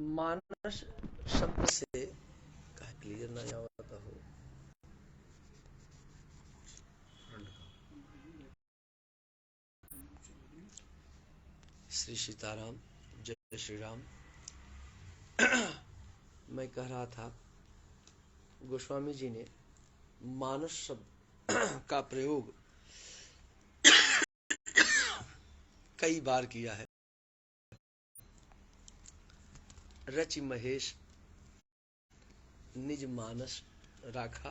मानस शब्द से क्लियर ना आवता हो। श्री सीताराम, जय श्री राम। मैं कह रहा था गोस्वामी जी ने मानस शब्द का प्रयोग कई बार किया है। रचि महेश निज मानस राखा,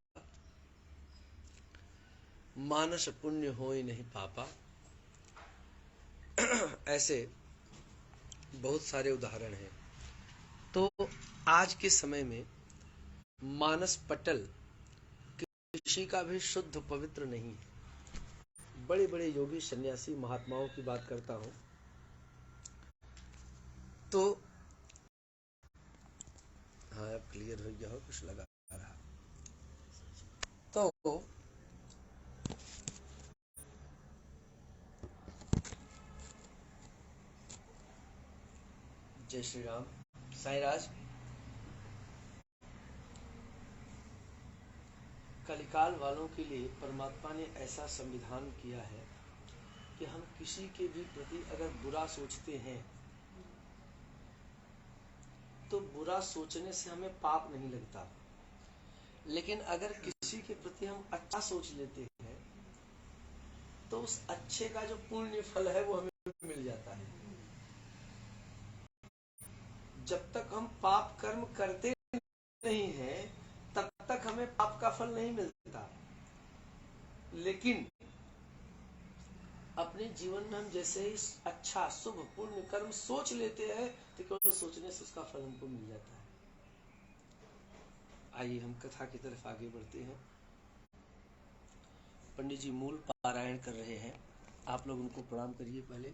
मानस पुण्य होय नहीं पापा। ऐसे बहुत सारे उदाहरण हैं। तो आज के समय में मानस पटल किसी का भी शुद्ध पवित्र नहीं है। बड़े बड़े योगी सन्यासी महात्माओं की बात करता हूं तो हाँ, अब क्लियर हो गया हो, कुछ लगा रहा तो जय श्री राम। साईराज, कलिकाल वालों के लिए परमात्मा ने ऐसा संविधान किया है कि हम किसी के भी प्रति अगर बुरा सोचते हैं तो बुरा सोचने से हमें पाप नहीं लगता, लेकिन अगर किसी के प्रति हम अच्छा सोच लेते हैं तो उस अच्छे का जो पुण्य फल है वो हमें मिल जाता है। जब तक हम पाप कर्म करते नहीं हैं तब तक हमें पाप का फल नहीं मिलता, लेकिन अपने जीवन में हम जैसे ही अच्छा शुभ पुण्य कर्म सोच लेते हैं तो केवल सोचने से उसका फल हमको मिल जाता है। आइए हम कथा की तरफ आगे बढ़ते हैं। पंडित जी मूल पारायण कर रहे हैं, आप लोग उनको प्रणाम करिए पहले।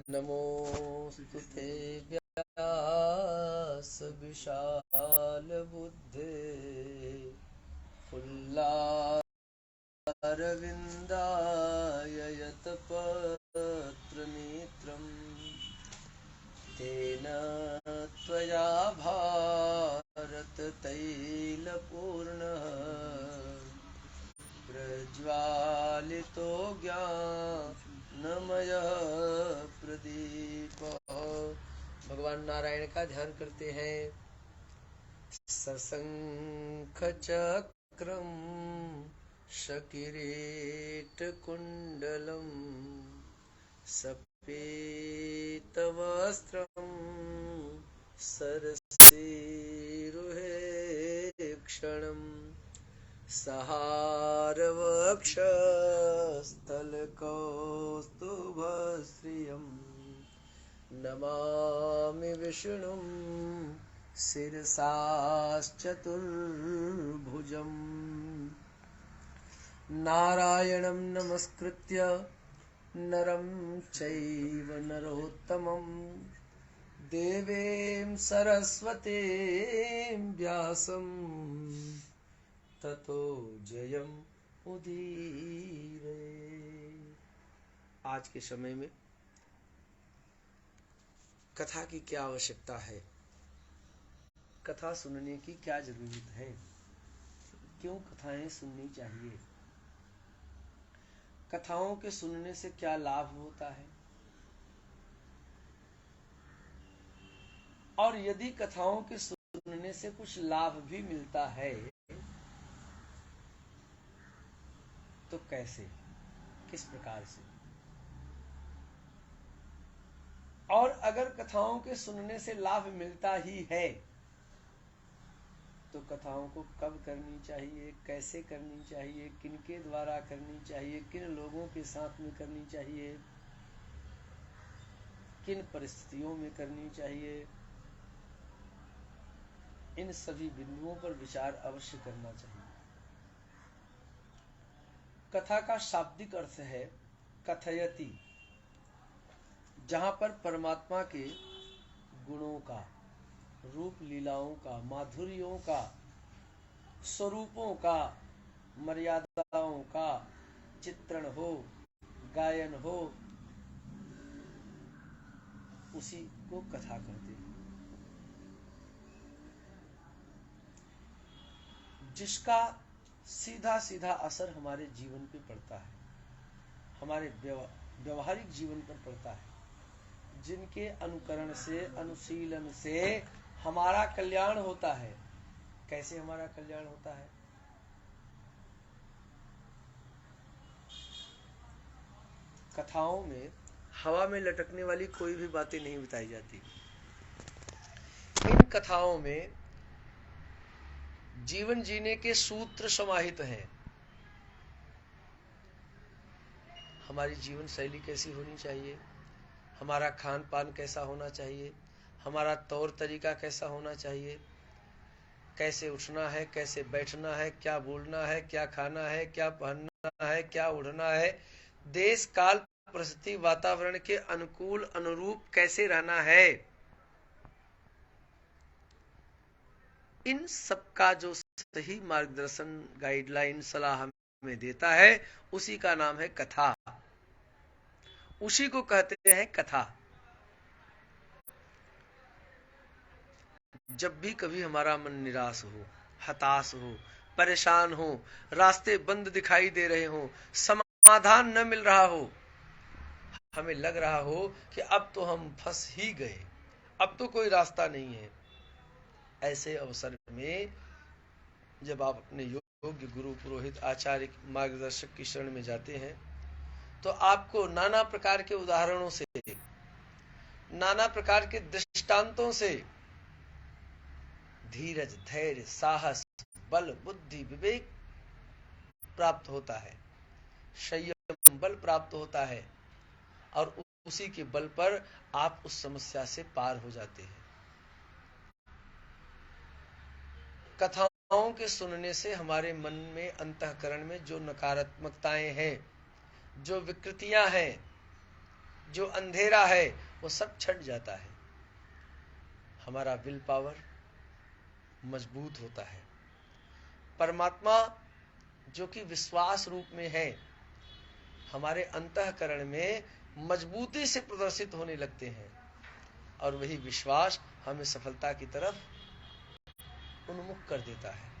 नमोस्तुते व्यास विशाल बुद्धे, फुल्लारविन्दाय यतपत्र नेत्रम्, तेन त्वया भारत तैलपूर्णः, प्रज्वालितो ज्ञानमयः प्रदीपः। भगवान नारायण का ध्यान करते हैं। सशंख चक्रम शकिरीटकुण्डलम्, सपेतवस्त्रं सरसीरुहेक्षणम्, सहारवक्षस्थलकौस्तुभश्रियम्, नमामि विष्णुं शिरसाश्चतुर्भुजम्। नारायणं नमस्कृत्य नरं चैव नरोत्तमं, देवीं सरस्वतीं व्यासं ततो जयम् उदीरये। आज के समय में कथा की क्या आवश्यकता है, कथा सुनने की क्या जरूरत है, क्यों कथाएं सुननी चाहिए, कथाओं के सुनने से क्या लाभ होता है, और यदि कथाओं के सुनने से कुछ लाभ भी मिलता है तो कैसे, किस प्रकार से, और अगर कथाओं के सुनने से लाभ मिलता ही है तो कथाओं को कब करनी चाहिए, कैसे करनी चाहिए, किनके द्वारा करनी चाहिए, किन लोगों के साथ में करनी चाहिए, किन परिस्थितियों में करनी चाहिए, इन सभी बिंदुओं पर विचार अवश्य करना चाहिए। कथा का शाब्दिक अर्थ है कथयति, जहां पर परमात्मा के गुणों का, रूप लीलाओं का, माधुर्यों का, स्वरूपों का, मर्यादाओं का चित्रण हो, गायन हो, उसी को कथा कहते हैं। जिसका सीधा सीधा असर हमारे जीवन पे पड़ता है, हमारे व्यवहारिक जीवन पर पड़ता है, जिनके अनुकरण से, अनुशीलन से हमारा कल्याण होता है। कैसे हमारा कल्याण होता है? कथाओं में हवा में लटकने वाली कोई भी बातें नहीं बताई जाती। इन कथाओं में जीवन जीने के सूत्र समाहित हैं। हमारी जीवन शैली कैसी होनी चाहिए, हमारा खान पान कैसा होना चाहिए, हमारा तौर तरीका कैसा होना चाहिए, कैसे उठना है, कैसे बैठना है, क्या बोलना है, क्या खाना है, क्या पहनना है, क्या उड़ना है, देश काल परिस्थिति वातावरण के अनुकूल अनुरूप कैसे रहना है, इन सब का जो सही मार्गदर्शन, गाइडलाइन, सलाह हमें देता है, उसी का नाम है कथा। उसी को कहते हैं कथा। जब भी कभी हमारा मन निराश हो, हताश हो, परेशान हो, रास्ते बंद दिखाई दे रहे हो, समाधान न मिल रहा हो, हमें लग रहा हो कि अब तो हम फंस ही गए, अब तो कोई रास्ता नहीं है, ऐसे अवसर में जब आप अपने योग्य गुरु, पुरोहित, आचार्य, मार्गदर्शक की शरण में जाते हैं, तो आपको नाना प्रकार के उदाहरणों से, नाना प्रकार के दृष्टांतों से धीरज, धैर्य, साहस, बल, बुद्धि, विवेक प्राप्त होता है, संयम बल प्राप्त होता है, और उसी के बल पर आप उस समस्या से पार हो जाते हैं। कथाओं के सुनने से हमारे मन में, अंतःकरण में जो नकारात्मकताएं हैं, जो विकृतियां हैं, जो अंधेरा है, वो सब छट जाता है। हमारा विल पावर मजबूत होता है। परमात्मा जो कि विश्वास रूप में है, हमारे अंतःकरण में मजबूती से प्रदर्शित होने लगते हैं, और वही विश्वास हमें सफलता की तरफ उन्मुख कर देता है।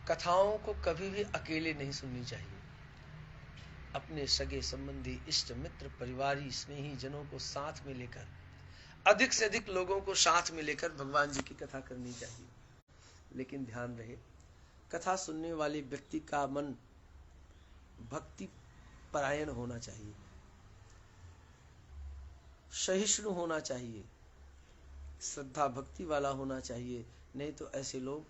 कथाओं को कभी भी अकेले नहीं सुननी चाहिए। अपने सगे संबंधी, इष्ट मित्र, परिवारी, स्नेही जनों को साथ में लेकर, अधिक से अधिक लोगों को साथ में लेकर भगवान जी की कथा करनी चाहिए। लेकिन ध्यान रहे, कथा सुनने वाले व्यक्ति का मन भक्ति परायण होना चाहिए, सहिष्णु होना चाहिए, श्रद्धा भक्ति वाला होना चाहिए। नहीं तो ऐसे लोग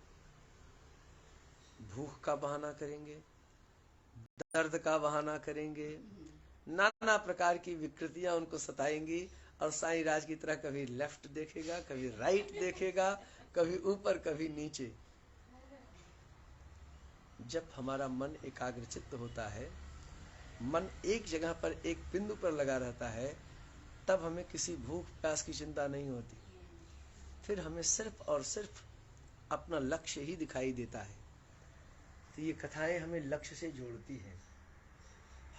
भूख का बहाना करेंगे, दर्द का बहाना करेंगे, नाना प्रकार की विकृतियां उनको सताएंगी, और साईं राज की तरह कभी लेफ्ट देखेगा, कभी राइट देखेगा, कभी ऊपर, कभी नीचे। जब हमारा मन एकाग्रचित्त होता है, मन एक जगह पर, एक बिंदु पर लगा रहता है, तब हमें किसी भूख प्यास की चिंता नहीं होती। फिर हमें सिर्फ और सिर्फ अपना लक्ष्य ही दिखाई देता है। तो ये कथाएं हमें लक्ष्य से जोड़ती हैं,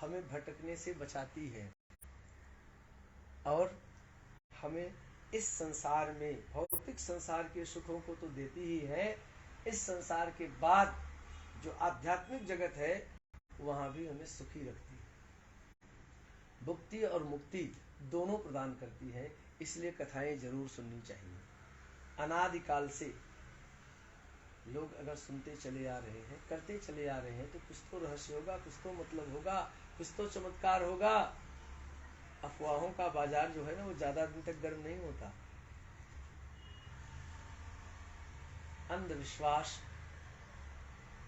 हमें भटकने से बचाती है, और हमें इस संसार में, भौतिक संसार के सुखों को तो देती ही है, इस संसार के बाद जो आध्यात्मिक जगत है, वहां भी हमें सुखी रखती है। भुक्ति और मुक्ति दोनों प्रदान करती है। इसलिए कथाएं जरूर सुननी चाहिए। अनादिकाल से लोग अगर सुनते चले आ रहे हैं, करते चले आ रहे हैं, तो कुछ तो रहस्य होगा, कुछ तो मतलब होगा, कुछ तो चमत्कार होगा। अफवाहों का बाजार जो है ना, वो ज्यादा दिन तक गर्म नहीं होता। अंधविश्वास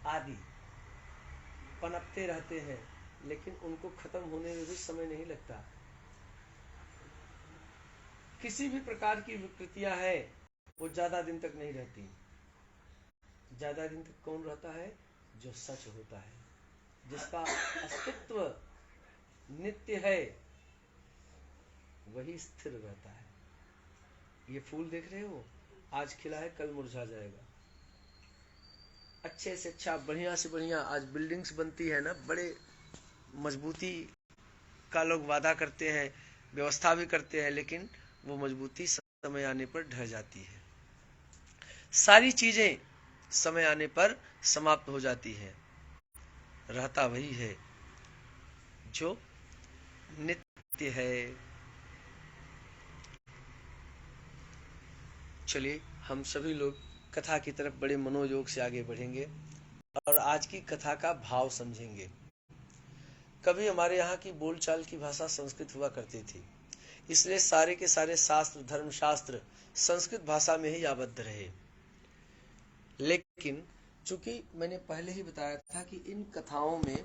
आदि पनपते रहते हैं, लेकिन उनको खत्म होने में भी समय नहीं लगता। किसी भी प्रकार की विकृतियां हैं, वो ज्यादा दिन तक नहीं रहती। ज्यादा दिन तक कौन रहता है? जो सच होता है, जिसका अस्तित्व नित्य है, वही स्थिर रहता है। ये फूल देख रहे हो, आज खिला है, कल मुरझा जाएगा। अच्छे से अच्छा, बढ़िया से बढ़िया आज बिल्डिंग्स बनती है ना, बड़े मजबूती का लोग वादा करते हैं, व्यवस्था भी करते हैं, लेकिन वो मजबूती समय आने पर ढह जाती है, सारी चीजें समय आने पर समाप्त हो जाती हैं, रहता वही है जो नित्य है। चलिए हम सभी लोग कथा की तरफ बड़े मनोयोग से आगे बढ़ेंगे और आज की कथा का भाव समझेंगे। कभी हमारे यहाँ की बोलचाल की भाषा संस्कृत हुआ करती थी, इसलिए सारे के सारे शास्त्र, धर्मशास्त्र संस्कृत भाषा में ही आबद्ध रहे। लेकिन चूंकि मैंने पहले ही बताया था कि इन कथाओं में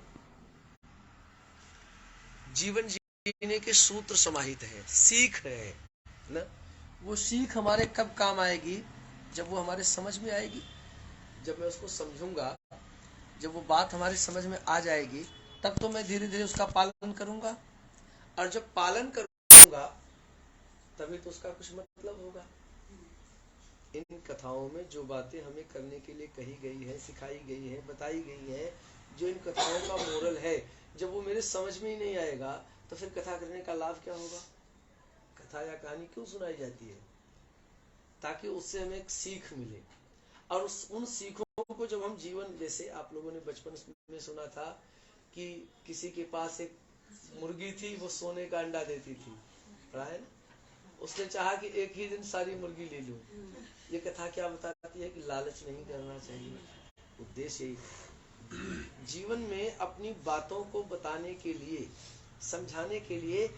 जीवन जीने के सूत्र समाहित है, सीख है ना। वो सीख हमारे कब काम आएगी? जब वो हमारे समझ में आएगी, जब मैं उसको समझूंगा, जब वो बात हमारी समझ में आ जाएगी, तब तो मैं धीरे धीरे उसका पालन करूंगा, और जब पालन करूंगा तभी तो उसका कुछ मतलब होगा। इन कथाओं में जो बातें हमें करने के लिए कही गई है, सिखाई गई है, बताई गई है, जो इन कथाओं का मोरल है, जब वो मेरे समझ में ही नहीं आएगा तो फिर कथा करने का लाभ क्या होगा? कथा या कहानी क्यों सुनाई जाती है? ताकि उससे हमें एक सीख मिले, और उन सीखों को जब हम जीवन, जैसे आप लोगों ने बचपन में सुना था कि किसी के पास एक मुर्गी थी, वो सोने का अंडा देती थी, पढ़ा है ना? उसने चाहा कि एक ही दिन सारी मुर्गी ले लूं। ये कथा क्या बताती है? कि लालच नहीं करना चाहिए। उद्देश्य यही, जीवन में अपनी बातों को बताने के लिए, समझाने के लिए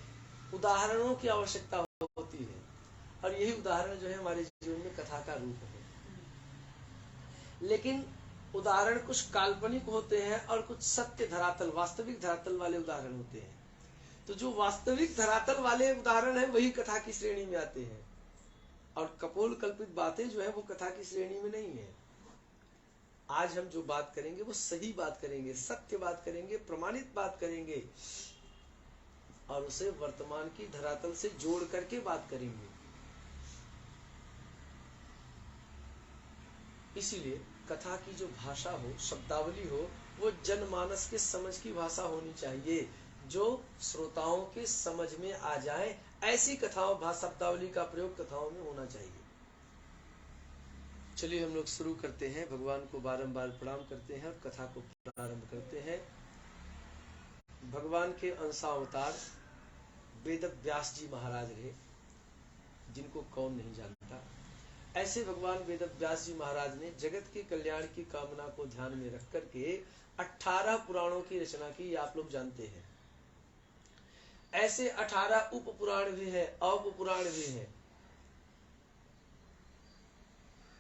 उदाहरणों की आवश्यकता होती है, और यही उदाहरण जो है हमारे जीवन में कथा का रूप है। लेकिन उदाहरण कुछ काल्पनिक होते हैं और कुछ सत्य धरातल, वास्तविक धरातल वाले उदाहरण होते हैं। तो जो वास्तविक धरातल वाले उदाहरण है वही कथा की श्रेणी में आते हैं, और कपोल कल्पित बातें जो है वो कथा की श्रेणी में नहीं है। आज हम जो बात करेंगे वो सही बात करेंगे, सत्य बात करेंगे, प्रमाणित बात करेंगे, और उसे वर्तमान की धरातल से जोड़ करके बात करेंगे। इसीलिए कथा की जो भाषा हो, शब्दावली हो, वो जनमानस के समझ की भाषा होनी चाहिए, जो श्रोताओं के समझ में आ जाए। ऐसी कथाओं, शब्दावली का प्रयोग कथाओं में होना चाहिए। चलिए हम लोग शुरू करते हैं, भगवान को बारंबार प्रणाम करते हैं और कथा को प्रारंभ करते हैं। भगवान के अंशावतार वेद व्यास जी महाराज रहे, जिनको कौन नहीं जानता। ऐसे भगवान वेद व्यास जी महाराज ने जगत के कल्याण की कामना को ध्यान में रख करके 18 पुराणों की रचना की, आप लोग जानते हैं। ऐसे 18 उप पुराण भी हैं, अप पुराण भी हैं।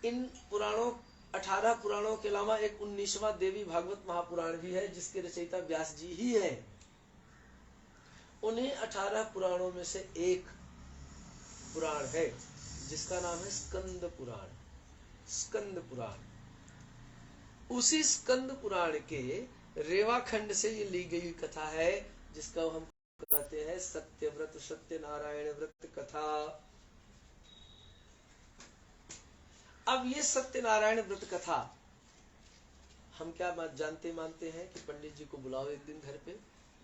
इन पुराणों 18 पुराणों के अलावा एक 19वां देवी भागवत महापुराण भी है, जिसके रचयिता व्यास जी ही है। उन्हीं 18 पुराणों में से एक पुराण है जिसका नाम है स्कंद पुराण। स्कंद पुराण, उसी स्कंद पुराण के रेवाखंड से ये ली गई कथा है, जिसका हम कहते हैं सत्यव्रत सत्यनारायण व्रत कथा। अब ये सत्यनारायण व्रत कथा हम क्या जानते मानते हैं कि पंडित जी को बुलाओ एक दिन घर पे,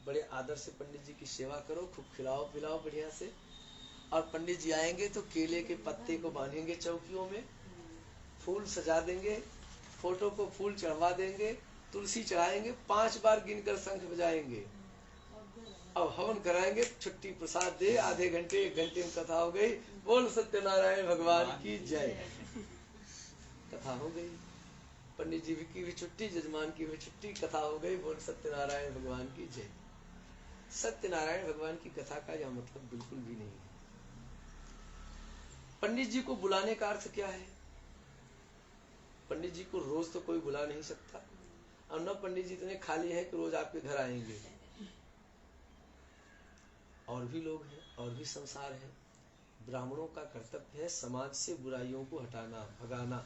बड़े आदर से पंडित जी की सेवा करो, खूब खिलाओ पिलाओ बढ़िया से, और पंडित जी आएंगे तो केले के पत्ते को बांधेंगे चौकियों में, फूल सजा देंगे, फोटो को फूल चढ़वा देंगे, तुलसी चढ़ाएंगे, 5 बार गिनकर शंख बजाएंगे, अब हवन कराएंगे, छुट्टी प्रसाद दे, आधे घंटे 1 घंटे में कथा हो गई। बोल सत्यनारायण भगवान की जय। कथा हो गई, पंडित जी की भी छुट्टी, जजमान की भी छुट्टी, कथा हो गई। बोल सत्यनारायण भगवान की जय। सत्यनारायण भगवान की कथा का यह मतलब बिल्कुल भी नहीं है। पंडित जी को बुलाने का अर्थ क्या है? पंडित जी को रोज तो कोई बुला नहीं सकता, और न पंडित जी इतने खाली हैं कि रोज आपके घर आएंगे। और भी लोग हैं, और भी संसार है। ब्राह्मणों का कर्तव्य है समाज से बुराइयों को हटाना, भगाना,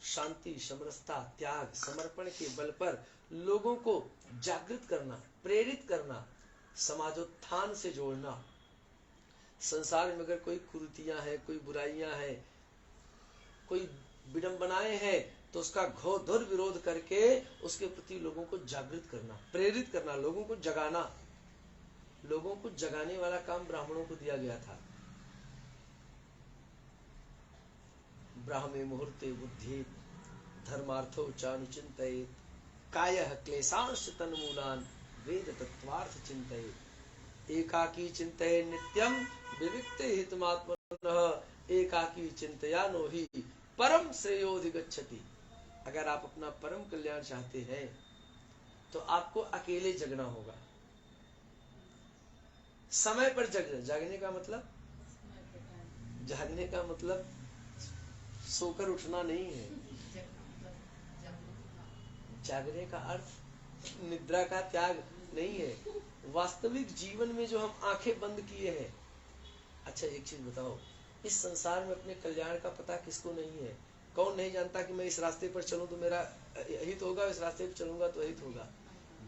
शांति, समरसता, त्याग, समर्पण के बल पर लोगों को जागृत करना, प्रेरित करना, समाजोत्थान से जोड़ना। संसार में अगर कोई कुरीतियां हैं, कोई बुराइयां हैं, कोई विडंबनाएं हैं, तो उसका घोर विरोध करके उसके प्रति लोगों को जागृत करना, प्रेरित करना, लोगों को जगाना। लोगों को जगाने वाला काम ब्राह्मणों को दिया गया था। ब्राह्मे मुहूर्ते बुद्धि धर्मार्थो चानुचिंतयेत् कायः क्लेशांश तन्मूलान् वेद तत्त्वार्थ चिंतयेत् एकाकी चिंतये नित्यं विविक्ते हितमात्मनः एकाकी चिंतयानो हि परम श्रेयोधिगच्छति। अगर आप अपना परम कल्याण चाहते हैं तो आपको अकेले जगना होगा। समय पर जागने का मतलब, जागने का मतलब सोकर उठना नहीं है। जागने का अर्थ निद्रा का त्याग नहीं है। वास्तविक जीवन में जो हम आंखें बंद किए हैं। अच्छा एक चीज बताओ, इस संसार में अपने कल्याण का पता किसको नहीं है? कौन नहीं जानता कि मैं इस रास्ते पर चलूं तो मेरा हित होगा, इस रास्ते पर चलूंगा तो हित होगा।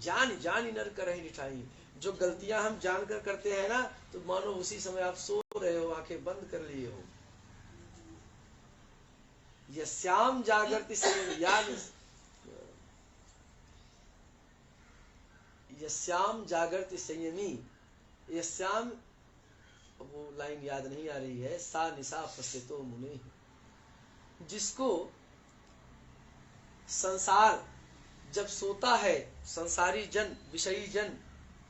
जान जान ही नर करहि निठाई। जो गलतियां हम जानकर करते हैं ना, तो मानो उसी समय आप सो रहे हो, आंखें बंद कर लिए हो। यस्याम जागृति यस्याम जागृति संयमी, यस्याम, वो लाइन याद नहीं आ रही है, सा निशा पश्यतो मुने। जिसको संसार जब सोता है, संसारी जन, विषयी जन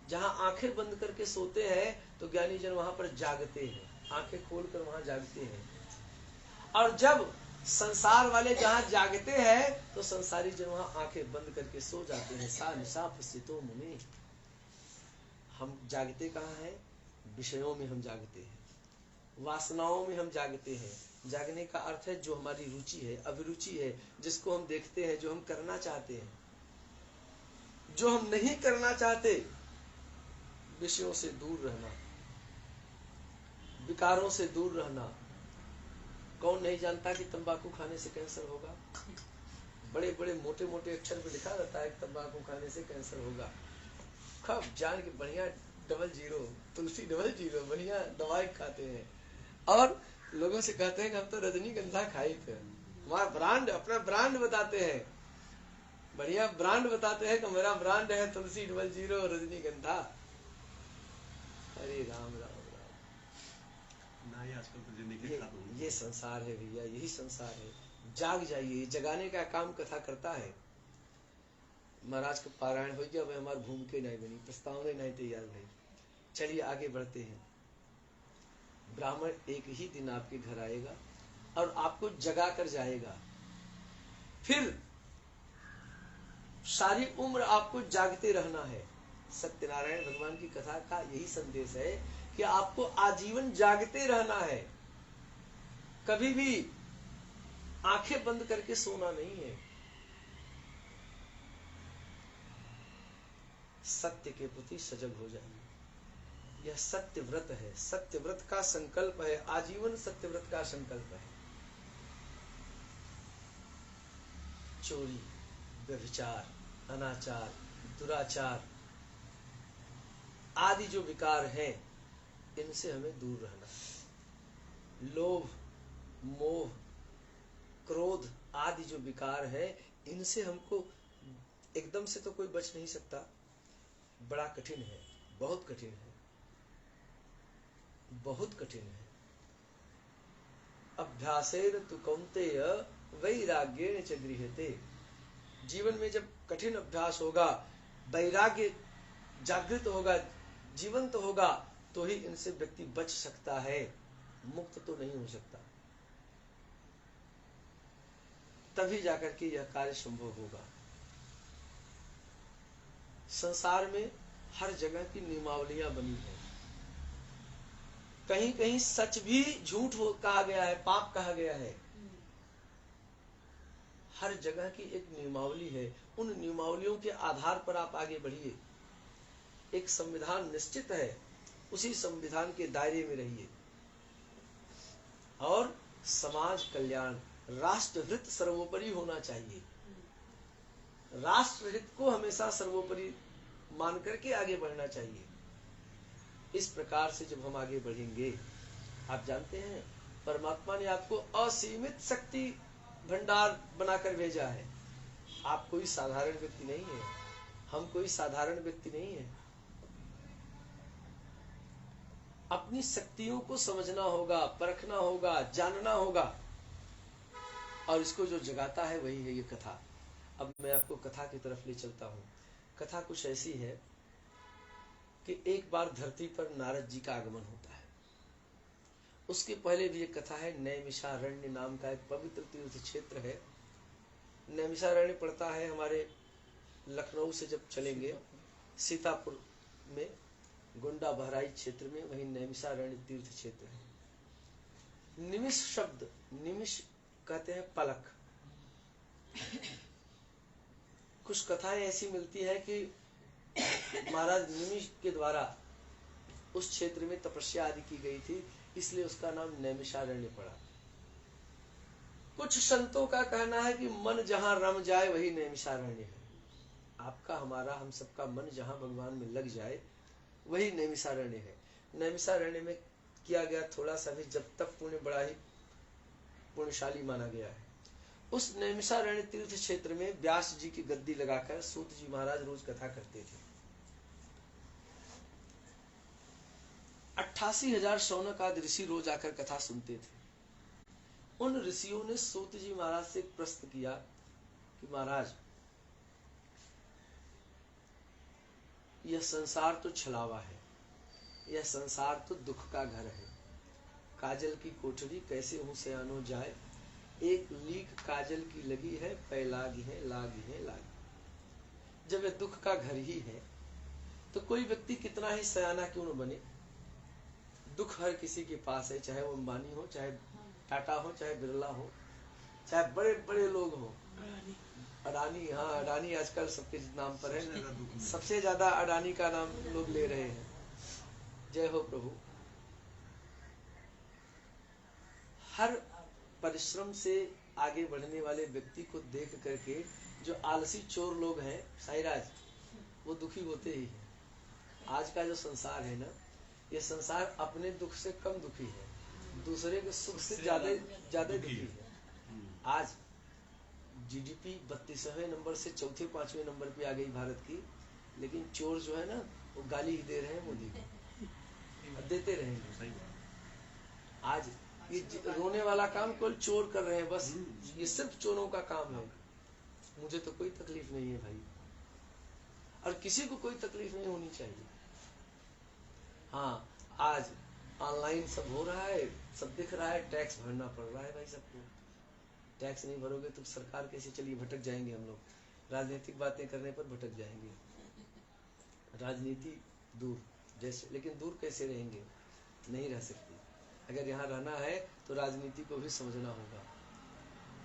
जहां आंखें बंद करके सोते हैं, तो ज्ञानी जन वहां पर जागते हैं, आंखें खोलकर वहां जागते हैं। और जब संसार वाले जहां जागते हैं, तो संसारी जन वहां आंखें बंद करके सो जाते हैं। सा निशा पश्यतो मुने। हम जागते कहाँ हैं? विषयों में हम जागते हैं, वासनाओं में हम जागते हैं। जागने का अर्थ है जो हमारी रुचि है, अभिरुचि है, जिसको हम देखते हैं, जो हम करना चाहते हैं। जो हम नहीं करना चाहते, विषयों से दूर रहना, विकारों से दूर रहना। कौन नहीं जानता कि तंबाकू खाने से कैंसर होगा? बड़े बड़े मोटे मोटे अक्षर में लिखा रहता है तंबाकू खाने से कैंसर होगा। खूब जान के बढ़िया 00 तुलसी 00 बढ़िया दवाई खाते हैं, और लोगों से कहते हैं कि हम तो रजनीगंधा खाई थे। हमारा ब्रांड, अपना ब्रांड बताते हैं, बढ़िया ब्रांड बताते हैं कि मेरा ब्रांड है तुलसी 00 रजनीगंधा। अरे राम राम राम ना, ये आजकल तो जिंदगी ये संसार है भैया, यही संसार है। जाग जाइए, जगाने का काम कथा करता है। महाराज का पारायण हो गया, हमारे भूमिका नहीं बनी, प्रस्तावना नहीं तैयार नहीं। चलिए आगे बढ़ते हैं। ब्राह्मण एक ही दिन आपके घर आएगा और आपको जगा कर जाएगा। फिर सारी उम्र आपको जागते रहना है। सत्यनारायण भगवान की कथा का यही संदेश है कि आपको आजीवन जागते रहना है, कभी भी आंखें बंद करके सोना नहीं है। सत्य के प्रति सजग हो जाइए। यह सत्य व्रत है, सत्य व्रत का संकल्प है, आजीवन सत्य व्रत का संकल्प है। चोरी, व्यभिचार, अनाचार, दुराचार आदि जो विकार हैं, इनसे हमें दूर रहना है। लोभ, मोह, क्रोध आदि जो विकार है, इनसे हमको एकदम से तो कोई बच नहीं सकता। बड़ा कठिन है, बहुत कठिन है, बहुत कठिन है। अभ्यासेन तु कौन्तेय वैराग्येण च गृह्यते। जीवन में जब कठिन अभ्यास होगा, वैराग्य जागृत होगा, जीवंत होगा, तो ही इनसे व्यक्ति बच सकता है, मुक्त तो नहीं हो सकता। तभी जाकर के यह कार्य संभव होगा। संसार में हर जगह की नियमावलियां बनी है। कहीं कहीं सच भी झूठ कहा गया है, पाप कहा गया है। हर जगह की एक नियमावली है, उन नियमावलियों के आधार पर आप आगे बढ़िए। एक संविधान निश्चित है, उसी संविधान के दायरे में रहिए। और समाज कल्याण, राष्ट्रहित सर्वोपरि होना चाहिए। राष्ट्रहित को हमेशा सर्वोपरि मान करके आगे बढ़ना चाहिए। इस प्रकार से जब हम आगे बढ़ेंगे, आप जानते हैं परमात्मा ने आपको असीमित शक्ति भंडार बनाकर भेजा है। आप कोई साधारण व्यक्ति नहीं है, हम कोई साधारण व्यक्ति नहीं है। अपनी शक्तियों को समझना होगा, परखना होगा, जानना होगा। और इसको जो जगाता है वही है ये कथा। अब मैं आपको कथा की तरफ ले चलता हूँ। कथा कुछ ऐसी है कि एक बार धरती पर नारद जी का आगमन होता है। उसके पहले भी एक कथा है। नैमिषारण्य नाम का एक पवित्र तीर्थ क्षेत्र है। नैमिषारण्य पड़ता है हमारे लखनऊ से जब चलेंगे सीतापुर में, गोंडा बहराइच क्षेत्र में, वही नैमिषारण्य तीर्थ क्षेत्र है। निमिष शब्द, निमिष कहते हैं पलक। कुछ कथाएं ऐसी मिलती है कि महाराज निमिष के द्वारा उस क्षेत्र में तपस्या आदि की गई थी, इसलिए उसका नाम नैमिषारण्य पड़ा। कुछ संतों का कहना है कि मन जहां रम जाए वही नैमिषारण्य है। आपका, हमारा, हम सबका मन जहां भगवान में लग जाए वही नैमिषारण्य है। नैमिषारण्य में किया गया थोड़ा सा भी जब तक पुण्य बड़ा ही पुण्यशाली माना गया है। उस नैमिषारण्य तीर्थ क्षेत्र में व्यास जी की गद्दी लगाकर सूत जी महाराज रोज कथा करते थे। 88,000 शौनक आदि ऋषि रोज आकर कथा सुनते थे। उन ऋषियों ने सूत जी महाराज से प्रश्न किया कि महाराज, यह संसार तो छलावा है, यह संसार तो दुख का घर है। काजल की कोठरी कैसे हूं सयानो जाए, एक लीक काजल की लगी है, पै लागी है लागी है लागी। जब यह दुख का घर ही है तो कोई व्यक्ति कितना ही सयाना क्यों न बने। दुख हर किसी के पास है, चाहे वो अंबानी हो, चाहे टाटा हो, चाहे बिरला हो, चाहे बड़े बड़े लोग हो। अडानी, हाँ अडानी आजकल सबके नाम पर है। सबसे ज्यादा अडानी का नाम लोग ले रहे हैं। जय हो प्रभु। हर परिश्रम से आगे बढ़ने वाले व्यक्ति को देख करके जो आलसी चोर लोग हैं साईराज, वो दुखी होते ही हैं। आज का जो संसार है ना, ये संसार अपने दुख से कम दुखी है, दूसरे के सुख से ज्यादा दुखी है। आज जीडीपी 32वें नंबर से चौथे 5वें नंबर पे आ गई भारत की, लेकिन चोर जो है ना वो गाली ही दे रहे हैं मोदी को, देते रहेंगे। आज ये रोने वाला काम केवल चोर कर रहे हैं, बस ये सिर्फ चोरों का काम है। मुझे तो कोई तकलीफ नहीं है भाई, और किसी को कोई तकलीफ नहीं होनी चाहिए। हाँ, आज ऑनलाइन सब हो रहा है, सब दिख रहा है, टैक्स भरना पड़ रहा है भाई सबको। टैक्स नहीं भरोगे तो सरकार कैसे चलिए, भटक जाएंगे हम लोग। राजनीतिक बातें करने पर भटक जाएंगे। राजनीति दूर जैसे, लेकिन दूर कैसे रहेंगे, नहीं रह सकती। अगर यहाँ रहना है तो राजनीति को भी समझना होगा।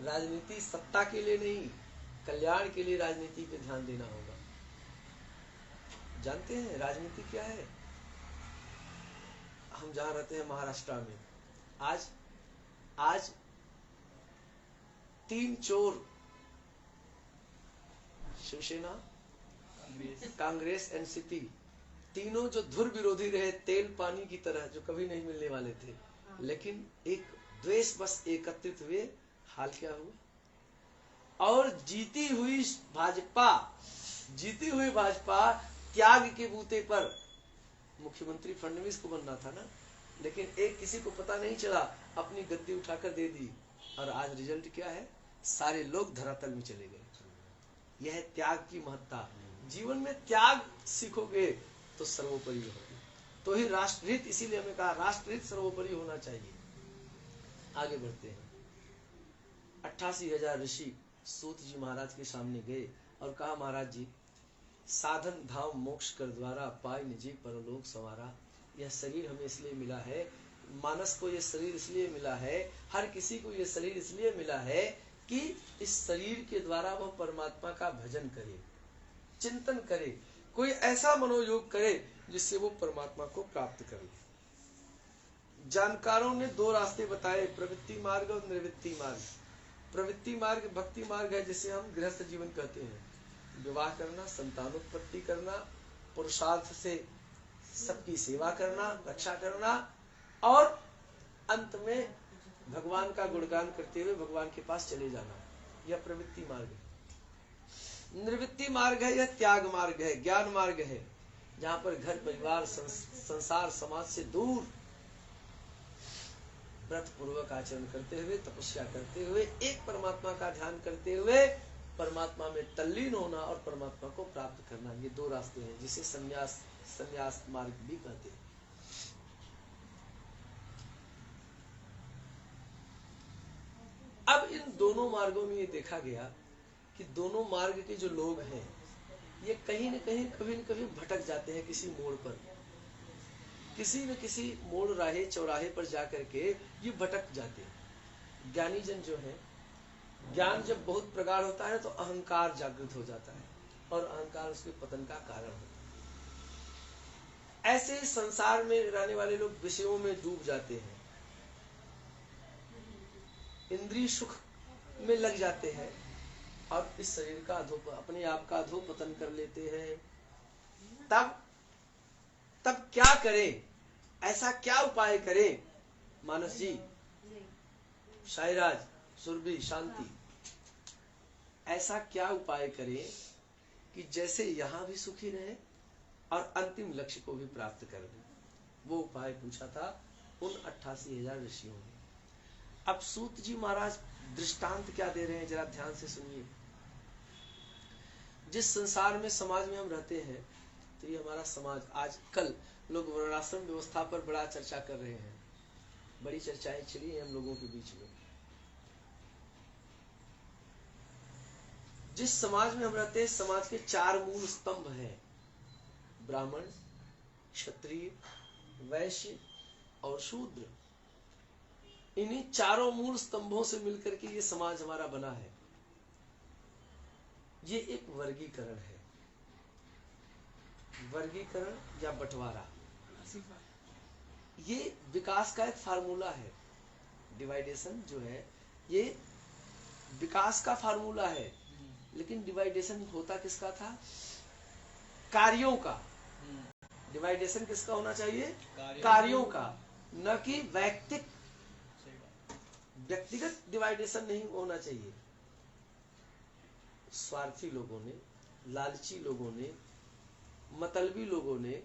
राजनीति सत्ता के लिए नहीं, कल्याण के लिए राजनीति पे ध्यान देना होगा। जानते हैं राजनीति क्या है? हम जहाँ रहते हैं महाराष्ट्र में, आज 3 चोर, शिवसेना, कांग्रेस, एनसीपी, तीनों जो धुर विरोधी रहे, तेल पानी की तरह, जो कभी नहीं मिलने वाले थे, लेकिन एक द्वेष बस एकत्रित हुए। हाल क्या हुआ? और जीती हुई भाजपा त्याग के बूते पर, मुख्यमंत्री फडणवीस को बनना था ना, लेकिन एक किसी को पता नहीं चला, अपनी गद्दी उठाकर दे दी, और आज रिजल्ट क्या है? सारे लोग धरातल में चले गए। यह है त्याग की महत्ता। जीवन में त्याग सीखोगे तो सर्वोपरि होगी, तो ही राष्ट्रहित। इसीलिए हमें कहा राष्ट्रहित सर्वोपरि होना चाहिए। आगे बढ़ते हैं। 88,000 ऋषि सूत जी महाराज के सामने गए और कहा, महाराज जी, साधन धाम मोक्ष कर द्वारा, पाय निजी परलोक संवारा। यह शरीर हमें इसलिए मिला है, मानस को यह शरीर इसलिए मिला है, हर किसी को यह शरीर इसलिए मिला है कि इस शरीर के द्वारा वह परमात्मा का भजन करे, चिंतन करे, कोई ऐसा मनोयोग करे जिससे वो परमात्मा को प्राप्त करे। जानकारों ने 2 रास्ते बताए, प्रवृत्ति मार्ग और निवृत्ति मार्ग। प्रवृत्ति मार्ग भक्ति मार्ग है, जिसे हम गृहस्थ जीवन कहते हैं। विवाह करना, संतानोत्पत्ति करना, पुरुषार्थ से सबकी सेवा करना, रक्षा करना, और अंत में भगवान का गुणगान करते हुए भगवान के पास चले जाना। यह प्रवृत्ति मार्ग है। निवृत्ति मार्ग है, यह त्याग मार्ग है, ज्ञान मार्ग है, जहां पर घर परिवार संसार समाज से दूर व्रत पूर्वक आचरण करते हुए, तपस्या करते हुए, एक परमात्मा का ध्यान करते हुए परमात्मा में तल्लीन होना और परमात्मा को प्राप्त करना, ये दो रास्ते हैं जिसे संन्यास मार्ग भी कहते हैं। अब इन दोनों मार्गों में ये देखा गया कि दोनों मार्ग के जो लोग हैं ये कहीं न कहीं कभी न कभी भटक जाते हैं किसी मोड़ पर, किसी न किसी मोड़ राहे चौराहे पर जाकर के ये भटक जाते हैं। ज्ञानी जन जो है, ज्ञान जब बहुत प्रगाढ़ होता है तो अहंकार जागृत हो जाता है और अहंकार उसके पतन का कारण होता है। ऐसे संसार में रहने वाले लोग विषयों में डूब जाते हैं, इंद्रिय सुख में लग जाते हैं और इस शरीर का अपने आप का अधोपतन कर लेते हैं। तब क्या करें, ऐसा क्या उपाय करें? मानस जी, शायराज, सुरभि, शांति, ऐसा क्या उपाय करें कि जैसे यहां भी सुखी रहे और अंतिम लक्ष्य को भी प्राप्त कर ले? वो उपाय पूछा था उन 88,000 ऋषियों ने। अब सूत जी महाराज दृष्टांत क्या दे रहे हैं, जरा ध्यान से सुनिए। जिस संसार में समाज में हम रहते हैं, तो ये हमारा समाज, आजकल लोग वर्णाश्रम व्यवस्था पर बड़ा चर्चा कर रहे हैं, बड़ी चर्चाएं चली हैं हम लोगों के बीच में। जिस समाज में हम रहते हैं, समाज के 4 मूल स्तंभ हैं, ब्राह्मण, क्षत्रिय, वैश्य और शूद्र। इन्हीं चारों मूल स्तंभों से मिलकर के ये समाज हमारा बना है। ये एक वर्गीकरण है, वर्गीकरण या बंटवारा। ये विकास का एक फार्मूला है। डिवाइडेशन जो है ये विकास का फार्मूला है, लेकिन डिवाइडेशन होता किसका था? कार्यों का। डिवाइडेशन किसका होना चाहिए? कार्यों का, न कि व्यक्तिगत डिवाइडेशन नहीं होना चाहिए। स्वार्थी लोगों ने, लालची लोगों ने, मतलबी लोगों ने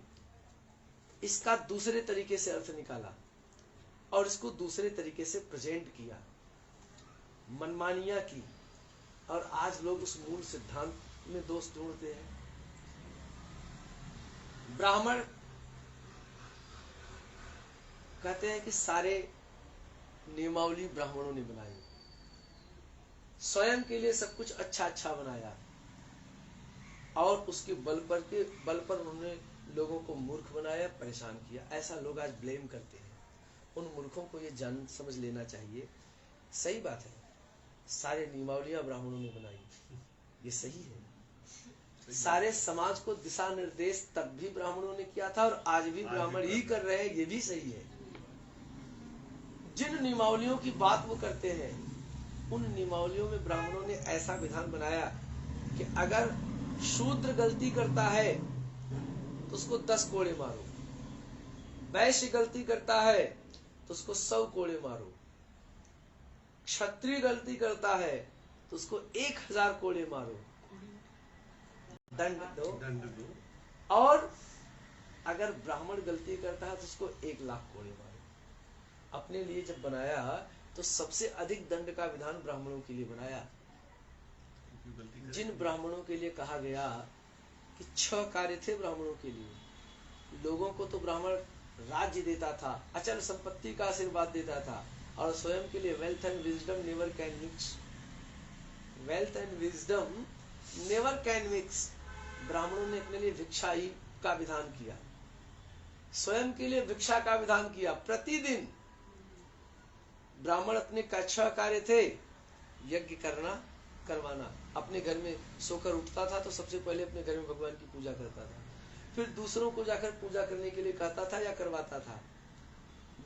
इसका दूसरे तरीके से अर्थ निकाला और इसको दूसरे तरीके से प्रेजेंट किया, मनमानियां की, और आज लोग उस मूल सिद्धांत में दोष ढूंढते हैं। ब्राह्मण कहते हैं कि सारे नियमावली ब्राह्मणों ने बनाई, स्वयं के लिए सब कुछ अच्छा अच्छा बनाया और उसके बल पर उन्होंने लोगों को मूर्ख बनाया, परेशान किया। ऐसा लोग आज ब्लेम करते हैं। उन मूर्खों को ये जान समझ लेना चाहिए, सही बात है, सारे नियमावलियां ब्राह्मणों ने बनाई, ये सही है। सारे समाज को दिशा निर्देश तब भी ब्राह्मणों ने किया था और आज भी ब्राह्मण ही कर रहे हैं, ये भी सही है। जिन नियमावलियों की बात वो करते हैं, उन नियमावलियों में ब्राह्मणों ने ऐसा विधान बनाया कि अगर शूद्र गलती करता है तो उसको 10 कोड़े मारो, वैश्य गलती करता है तो उसको 100 कोड़े मारो, क्षत्रिय गलती करता है तो उसको 1000 कोड़े मारो, दंड दो, और अगर ब्राह्मण गलती करता है तो उसको 1,00,000 कोड़े मारो। अपने लिए जब बनाया तो सबसे अधिक दंड का विधान ब्राह्मणों के लिए बनाया। जिन ब्राह्मणों के लिए कहा गया कि 6 कार्य थे ब्राह्मणों के लिए, लोगों को तो ब्राह्मण राज्य देता था, अचल संपत्ति का आशीर्वाद देता था, और स्वयं के लिए wealth and wisdom never can mix, wealth and wisdom never can mix. ब्राह्मणों ने अपने लिए भिक्षा ही का विधान किया, स्वयं के लिए भिक्षा का विधान किया। प्रतिदिन ब्राह्मण अपने 6 कार्य थे, यज्ञ करवाना, अपने घर में सोकर उठता था तो सबसे पहले अपने घर में भगवान की पूजा करता था, फिर दूसरों को जाकर पूजा करने के लिए कहता था या करवाता था।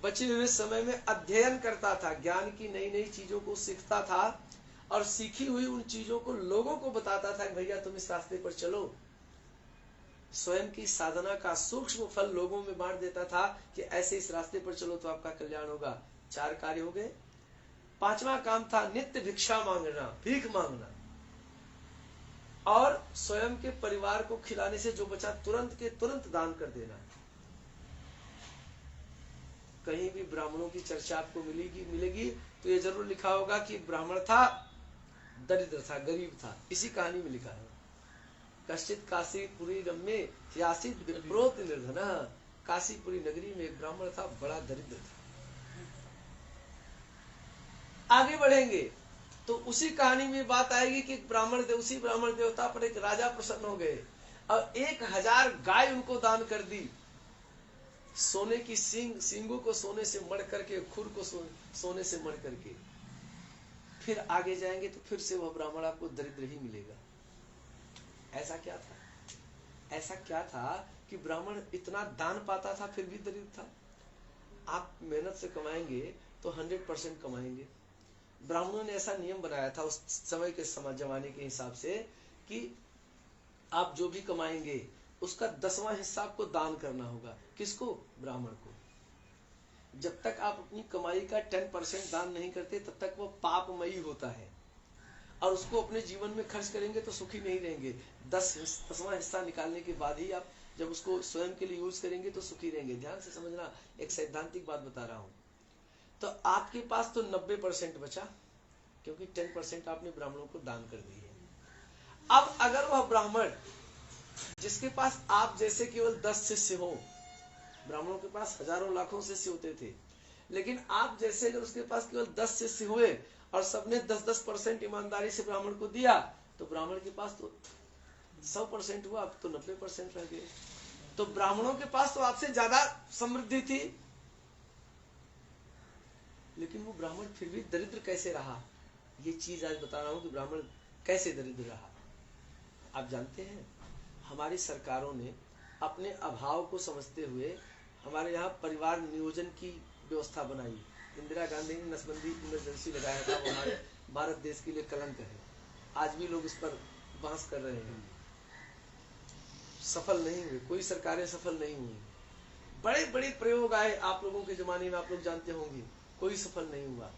बचे हुए समय में अध्ययन करता था, ज्ञान की नई नई चीजों को सीखता था और सीखी हुई उन चीजों को लोगों को बताता था कि भैया तुम इस रास्ते पर चलो। स्वयं की साधना का सूक्ष्म फल लोगों में बांट देता था कि ऐसे इस रास्ते पर चलो तो आपका कल्याण होगा। 4 कार्य हो गए। 5वां काम था नित्य भिक्षा मांगना, भीख मांगना, और स्वयं के परिवार को खिलाने से जो बचा तुरंत के तुरंत दान कर देना। कहीं भी ब्राह्मणों की चर्चा आपको मिलेगी तो ये जरूर लिखा होगा कि ब्राह्मण था, दरिद्र था, गरीब था। इसी कहानी में लिखा है, कश्चित काशीपुरी रम्ये यासित विप्रोत निर्धनः। काशीपुरी नगरी में एक ब्राह्मण था, बड़ा दरिद्र था। आगे बढ़ेंगे तो उसी कहानी में बात आएगी कि उसी ब्राह्मण देवता पर एक राजा प्रसन्न हो गए और 1000 गाय उनको दान कर दी। सोने की सींगों को सोने से मढ़ करके, खुर को सोने से मढ़ करके। फिर आगे जाएंगे तो फिर से वह ब्राह्मण आपको दरिद्र ही मिलेगा। ऐसा क्या था? ऐसा क्या था कि ब्राह्मण इतना दान पाता था फिर भी दरिद्र था? आप मेहनत से कमाएंगे तो 100% कमाएंगे। ब्राह्मणों ने ऐसा नियम बनाया था उस समय के जमाने के हिसाब से कि आप जो भी कमाएंगे उसका 10वां हिस्सा आपको दान करना होगा। किसको? ब्राह्मण को। जब तक आप अपनी कमाई का 10% दान नहीं करते तब तक वो पापमयी होता है और उसको अपने जीवन में खर्च करेंगे तो सुखी नहीं रहेंगे। 10वां हिस्सा निकालने के बाद ही आप जब उसको स्वयं के लिए यूज करेंगे तो सुखी रहेंगे। ध्यान से समझना, एक सैद्धांतिक बात बता रहा हूं। तो आपके पास तो 90% बचा, क्योंकि 10% आपने ब्राह्मणों को दान कर दी है। अब अगर वह ब्राह्मण जिसके पास आप जैसे केवल 10 शिष्य हो, ब्राह्मणों के पास हजारों लाखों शिष्य होते थे, लेकिन आप जैसे अगर उसके पास केवल 10 शिष्य हुए और सबने 10% ईमानदारी से ब्राह्मण को दिया, तो ब्राह्मण के पास तो 100% हुआ, अब तो 90% रह गए। तो ब्राह्मणों के पास तो आपसे ज्यादा समृद्धि थी, लेकिन वो ब्राह्मण फिर भी दरिद्र कैसे रहा? ये चीज आज बता रहा हूं कि ब्राह्मण कैसे दरिद्र रहा। आप जानते हैं, हमारी सरकारों ने अपने अभाव को समझते हुए हमारे यहाँ परिवार नियोजन की व्यवस्था बनाई। इंदिरा गांधी ने नसबंदी इमरजेंसी लगाया था, वो हमारे भारत देश के लिए कलंक है। आज भी लोग इस पर बहस कर रहे हैं। सफल नहीं हुए, कोई सरकारें सफल नहीं हुई। बड़े बड़े प्रयोग आए आप लोगों के जमाने में, आप लोग जानते होंगे, कोई सफल नहीं हुआ।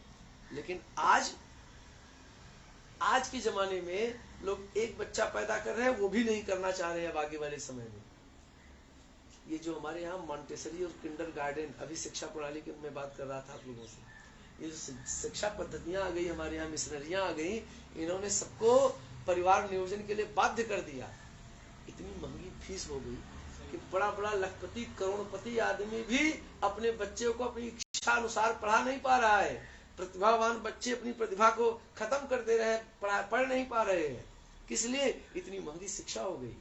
लेकिन आज के जमाने में लोग एक बच्चा पैदा कर रहे हैं, वो भी नहीं करना चाह रहे हैं अब आगे वाले समय में। ये जो हमारे यहाँ मॉन्टेसरी और किंडर गार्डन, अभी शिक्षा प्रणाली की मैं बात कर रहा था आप लोगों से, ये जो शिक्षा पद्धतियां आ गई हमारे यहाँ, मिशनरियां आ गई, इन्होंने सबको परिवार नियोजन के लिए बाध्य कर दिया। इतनी महंगी फीस हो गई कि बड़ा बड़ा लखपति करोड़पति आदमी भी अपने बच्चे को अपनी इच्छा अनुसार पढ़ा नहीं पा रहा है। प्रतिभावान बच्चे अपनी प्रतिभा को खत्म कर दे रहे हैं, पढ़ नहीं पा रहे हैं। किस लिए? इतनी महंगी शिक्षा हो गई।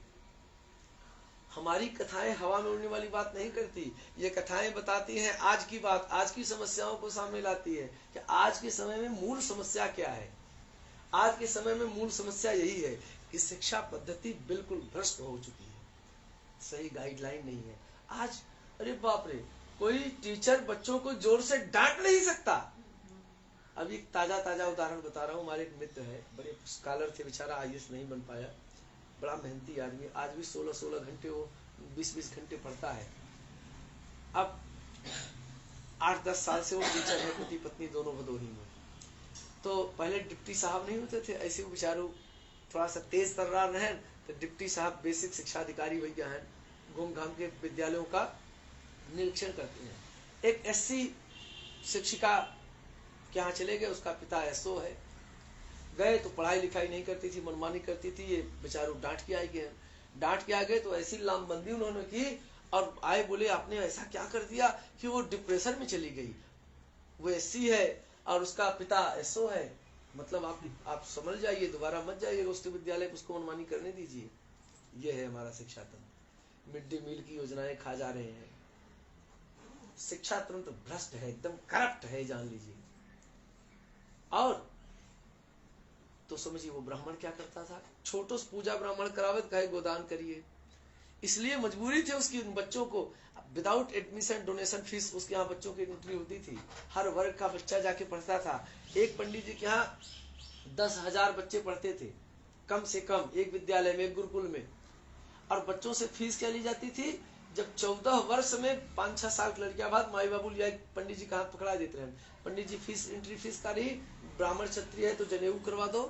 हमारी कथाएं हवा में उड़ने वाली बात नहीं करती, ये कथाएं बताती हैं आज की बात, आज की समस्याओं को सामने लाती है कि आज के समय में मूल समस्या क्या है। आज के समय में मूल समस्या यही है कि शिक्षा पद्धति बिल्कुल भ्रष्ट हो चुकी है, सही गाइडलाइन नहीं है। आज अरे बाप रे, कोई टीचर बच्चों को जोर से डांट नहीं सकता। अभी ताजा उदाहरण बता रहा हूँ। हमारे एक मित्र है, बड़े स्कॉलर थे, बेचारा IAS नहीं बन पाया, बड़ा मेहनती आदमी, आज भी 16 घंटे, वो 20 घंटे पढ़ता है। अब 8-10 साल से वो टीचर है, पति पत्नी दोनों भदोही में। तो पहले डिप्टी साहब नहीं होते थे, ऐसे वो बेचारू थोड़ा सा तेज तर्रार रहे तो डिप्टी साहब बेसिक शिक्षा अधिकारी भैया हैं, घूम घाम के विद्यालयों का निरीक्षण करते हैं। एक SC शिक्षिका के यहाँ चले गए, उसका पिता SO है। गए तो पढ़ाई लिखाई नहीं करती थी, मनमानी करती थी, ये बेचारू डांट के आ गए तो ऐसी लामबंदी उन्होंने की और आए, बोले आपने ऐसा क्या कर दिया कि वो डिप्रेशन में चली गई। वो SC है और उसका पिता SO है, मतलब आप समझ जाइए, दोबारा मत जाइएगा उसके विद्यालय, उसको मनमानी करने दीजिए। ये है हमारा शिक्षा तंत्र। मिड डे मील की योजनाएं खा जा रहे हैं। शिक्षा तंत्र भ्रष्ट है, एकदम करप्ट है, जान लीजिए। और तो समझिए वो ब्राह्मण क्या करता था, छोटो पूजा ब्राह्मण करावत कहे गोदान करिए। इसलिए मजबूरी थी उसकी, बच्चों को विदाउट एडमिशन डोनेशन फीस उसके यहाँ बच्चों की एंट्री होती थी। हर वर्ग का बच्चा जाके पढ़ता था। एक पंडित जी के यहाँ 10,000 बच्चे पढ़ते थे कम से कम, एक विद्यालय में, एक गुरुकुल में। और बच्चों से फीस क्या ली जाती थी? जब 14 वर्ष में 5-6 साल की लड़कियां बाद माई बाबू लिया पंडित जी का हाथ पकड़ा देते रहे, पंडित जी फीस, एंट्री फीस का रही, ब्राह्मण क्षत्रिय है तो जनेऊ करवा दो,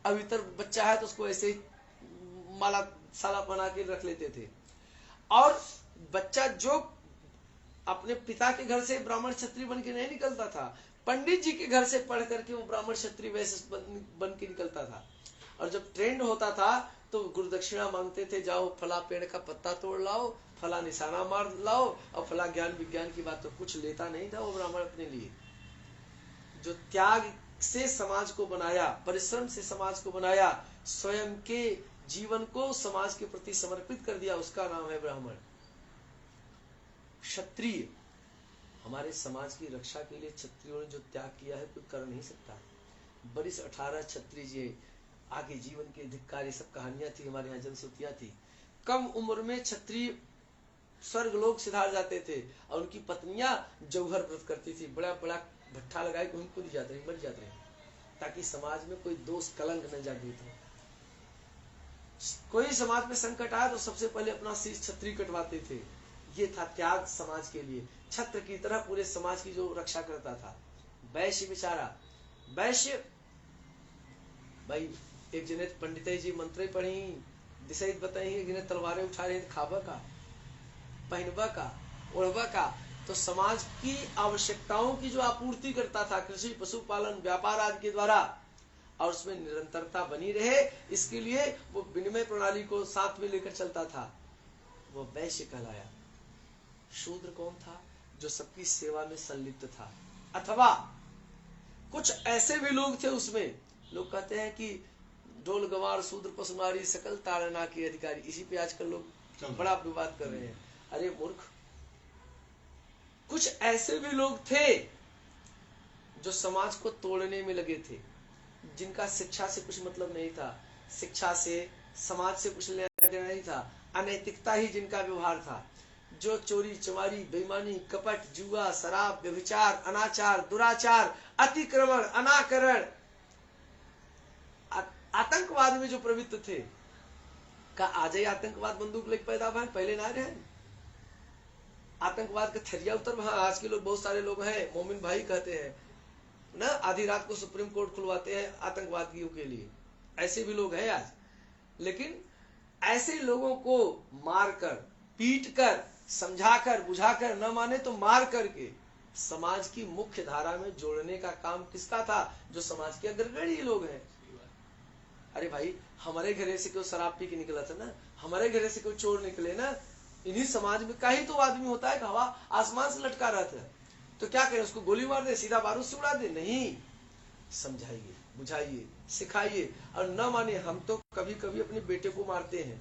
अब इतर बच्चा है तो उसको ऐसे माला साला बना के रख लेते थे। और बच्चा जो अपने पिता के घर से ब्राह्मण क्षत्रिय बन के नहीं निकलता था, पंडित जी के घर से पढ़ करके वो ब्राह्मण क्षत्रिय वैश्य बन के निकलता था। और जब ट्रेंड होता था तो गुरु दक्षिणा मांगते थे, जाओ फला पेड़ का पत्ता तोड़ लाओ, फला निशाना मार लाओ, और फला ज्ञान विज्ञान की बात तो कुछ लेता नहीं था वो ब्राह्मण अपने लिए। जो त्याग से समाज को बनाया, परिश्रम से समाज को बनाया, स्वयं के जीवन को समाज के प्रति समर्पित कर दिया, उसका नाम है ब्राह्मण। क्षत्रिय, हमारे समाज की रक्षा के लिए क्षत्रियों ने जो त्याग किया है कोई कर नहीं सकता। बरिस 18 क्षत्रिय जी आगे जीवन के धिक्कार, ये सब कहानियां थी, हमारे यहाँ जनश्रुतियां थी। कम उम्र में क्षत्रिय स्वर्ग लोग सिधार जाते थे और उनकी पत्नियां जौहर व्रत करती थी, बड़ा बड़ा भट्ठा लगाए कि उनको जाते रहे, मर जाते रहे, ताकि समाज में कोई दोष कलंक न जागृत हो। कोई समाज में संकट आया तो सबसे पहले अपना शीश क्षत्रिय कटवाते थे। ये था त्याग समाज के लिए, छत्र की तरह पूरे समाज की जो रक्षा करता था। वैश्य बेचारा, वैश्य भाई, एक जने पंडित जी मंत्र पढ़ी, दिशा बताई, एक जने तलवारें उठा रहे थे, खाबा का, पहनबा का, ओढ़बा का, तो समाज की आवश्यकताओं की जो आपूर्ति करता था कृषि, पशुपालन, व्यापार आदि के द्वारा, और उसमें निरंतरता बनी रहे, इसके लिए वो विनिमय प्रणाली को साथ में लेकर चलता था, वो वैश्य कहलाया। शूद्र कौन था? जो सबकी सेवा में संलिप्त था। अथवा कुछ ऐसे भी लोग थे उसमें, लोग कहते हैं कि ढोल गवार शूद्र पशुमारी सकल ताड़ना के अधिकारी, इसी पे आजकल लोग बड़ा विवाद कर रहे हैं। अरे मूर्ख, कुछ ऐसे भी लोग थे जो समाज को तोड़ने में लगे थे, जिनका शिक्षा से कुछ मतलब नहीं था, शिक्षा से समाज से कुछ लेना देना नहीं था, अनैतिकता ही जिनका व्यवहार था, जो चोरी चमारी, बेईमानी, कपट, जुआ, शराब, व्यभिचार, अनाचार, दुराचार, अतिक्रमण, अनाकरण, आतंकवाद में जो प्रवृत्त थे। का आज ही आतंकवाद बंदूक लेके पैदा हुआ, पहले ना रहे। आतंकवाद का थरिया उतर, आज के लोग, बहुत सारे लोग हैं, मोमिन भाई कहते हैं ना, आधी रात को सुप्रीम कोर्ट खुलवाते हैं आतंकवादियों के लिए, ऐसे भी लोग हैं आज। लेकिन ऐसे लोगों को मारकर, पीटकर, समझाकर, बुझाकर, न माने तो मार करके समाज की मुख्य धारा में जोड़ने का काम किसका था? जो समाज के अग्रगण्य लोग हैं। अरे भाई, हमारे घरे से कोई शराब पी के निकला था ना, हमारे घरे से कोई चोर निकले ना, इन्हीं समाज में का ही तो आदमी होता है, हवा आसमान से लटका रहता है, तो क्या करें? उसको गोली मार दे, सीधा बारूद से उड़ा दे? नहीं, समझाइए, बुझाइए, सिखाइए। और न माने, हम तो कभी कभी अपने बेटे को मारते हैं,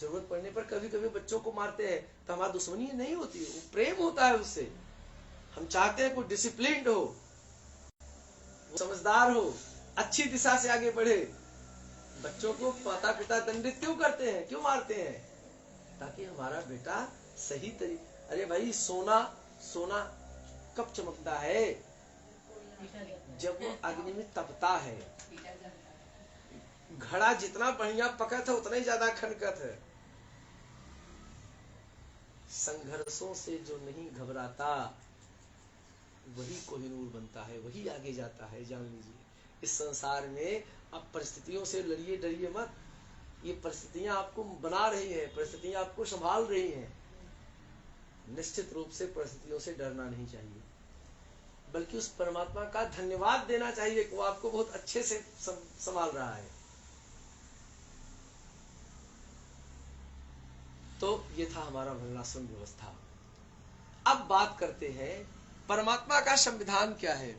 जरूरत पड़ने पर कभी कभी बच्चों को मारते हैं, तो हमारी दुश्मनी नहीं होती, वो प्रेम होता है उससे। हम चाहते हैं कोई डिसिप्लिन्ड हो, समझदार हो, अच्छी दिशा से आगे बढ़े। बच्चों को माता पिता दंडित क्यों करते हैं, क्यों मारते हैं? ताकि हमारा बेटा सही तरीके। अरे भाई, सोना सोना कब चमकता है? जब वो अग्नि में तपता है। घड़ा जितना बढ़िया पकत है उतना ही ज्यादा खनकत है। संघर्षों से जो नहीं घबराता वही कोहिनूर बनता है, वही आगे जाता है। जान लीजिए, इस संसार में आप परिस्थितियों से लड़िए, डरिए मत। ये परिस्थितियां आपको बना रही है, परिस्थितियां आपको संभाल रही हैं। निश्चित रूप से परिस्थितियों से डरना नहीं चाहिए, बल्कि उस परमात्मा का धन्यवाद देना चाहिए कि वो आपको बहुत अच्छे से संभाल रहा है। तो ये था हमारा वर्णाश्रम व्यवस्था। अब बात करते हैं परमात्मा का संविधान क्या है।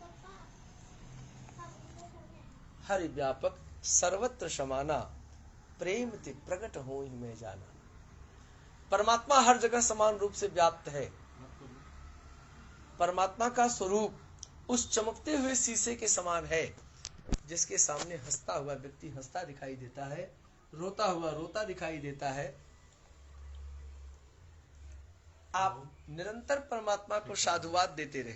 हरि व्यापक सर्वत्र समाना, प्रेम ते प्रकट हो ही मैं जाना। परमात्मा हर जगह समान रूप से व्याप्त है। परमात्मा का स्वरूप उस चमकते हुए शीशे के समान है, जिसके सामने हंसता हुआ व्यक्ति हंसता दिखाई देता है, रोता हुआ रोता दिखाई देता है। आप निरंतर परमात्मा को साधुवाद देते रहे।